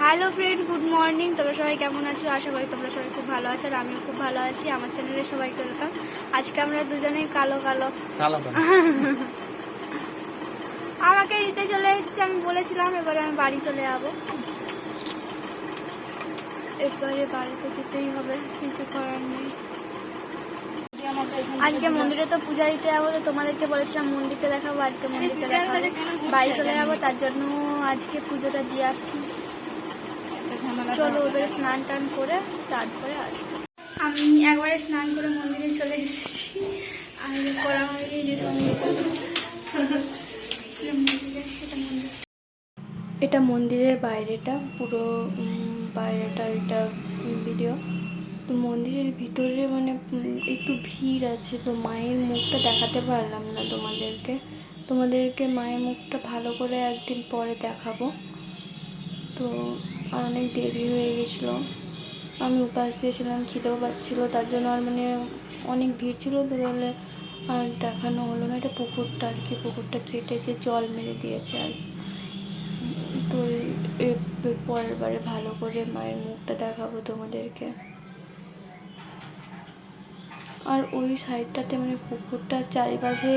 Hello friend, good morning. তোমরা সবাই কেমন আছো? আশা করি তোমরা সবাই খুব ভালো আছো, আর আমিও খুব ভালো আছি। আমার চ্যানেলে সবাইকে ওয়েলকাম। আজকে আমরা দুজনেই কালো কালো আমাকে নিতে চলে এসেছি, আমি বলেছিলাম এবারে আমি বাড়ি চলে যাবো। এবারে বাড়িতে যেতেই হবে, কিছু করার নেই। আজকে মন্দিরে তো পূজা দিতে যাবো, তো তোমাদেরকে বলেছিলাম মন্দিরটা দেখাবো, আজকে মন্দিরটা দেখাবো। বাড়ি চলে যাবো, তার জন্য আজকে পুজোটা দিয়ে আসছি। চলো এবারে স্নান টান করে তারপরে আসবো। আমি একবারে স্নান করে মন্দিরে চলে এসেছি, আর করা হয়নি যে এটা মন্দিরের বাইরেটা, পুরো বাইরেটা এটা ভিডিও। তো মন্দিরের ভিতরে মানে একটু ভিড় আছে, তো মায়ের মুখটা দেখাতে পারলাম না তোমাদেরকে মায়ের মুখটা ভালো করে একদিন পরে দেখাবো। তো অনেক দেরি হয়ে গেছিলো, আমি উপাস দিয়েছিলাম, খিদেও পাচ্ছিলো, তার জন্য আর মানে অনেক ভিড় ছিল, তো বলে আর দেখানো হলো না। এটা পুকুরটা আর কি, পুকুরটা কেটেছে, জল মেরে দিয়েছে আর তো পরের বারে ভালো করে মায়ের মুখটা দেখাবো তোমাদেরকে। আর ওই সাইডটাতে মানে পুকুরটার চারিপাশে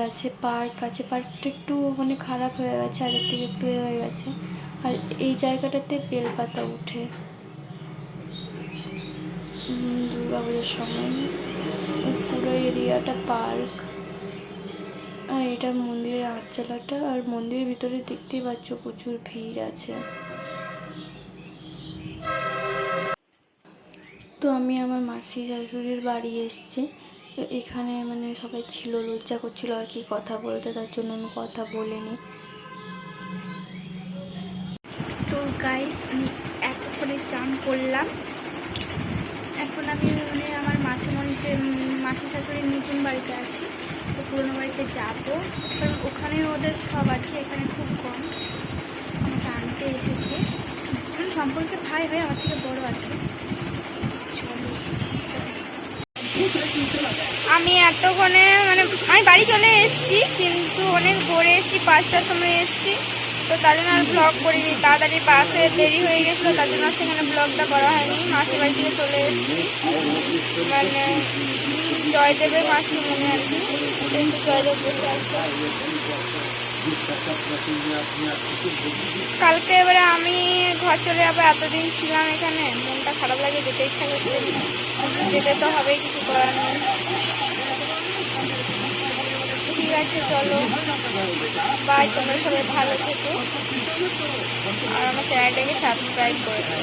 আছে, পার্ক আছে। পার্কটা একটু মানে খারাপ হয়ে গেছে, আগের থেকে একটু হয়ে গেছে। আর এই জায়গাটাতে বেলপাতা উঠে দুর্গাপুজোর সময়। পুরো এরিয়াটা পার্ক, আর এটা মন্দিরের আটচালাটা। আর মন্দিরের ভিতরে দেখতেই পাচ্ছ প্রচুর ভিড় আছে। তো আমি আমার মাসি শাশুড়ির বাড়ি এসেছি, তো এখানে মানে সবাই ছিল, লজ্জা করছিল আর কি কথা বলতে, তার জন্য আমি কথা বলিনি। তো গাইস, আমি এতক্ষণে চান করলাম। এখন আমি মানে আমার মাসি শাশুড়ির নতুন বাড়িতে আছি, তো পুরোনো বাড়িতে যাবো, কারণ ওখানে ওদের সব আর কি, এখানে খুব কম। আমাকে আনতে এসেছে, সম্পর্কে ভাই হয়, আমার থেকে বড় আর কি। আমি এতক্ষণে মানে আমি বাড়ি চলে এসেছি, কিন্তু অনেক ভোরে এসেছি, 5টার সময় এসেছি, তো তার জন্য আর ব্লগ করিনি। তাড়াতাড়ি বাসে দেরি হয়ে গেছিলো, তার জন্য সেখানে ব্লগটা করা হয়নি। মাসির বাড়ি থেকে চলে এসেছি, মানে জয়দেবের মাসি মনে আর কি, কিন্তু জয়দেব বসে আছে। কালকে এবারে আমি ঘর চলে যাবো, এতদিন ছিলাম এখানে, মনটা খারাপ লাগে, যেতে ইচ্ছা করছে, যেতে তো হবেই, কিছু করার নেই। ঠিক আছে, চলো বাই, তোমরা সবাই ভালো থেকো, আর আমার চ্যানেলটাকে সাবস্ক্রাইব করে দাও।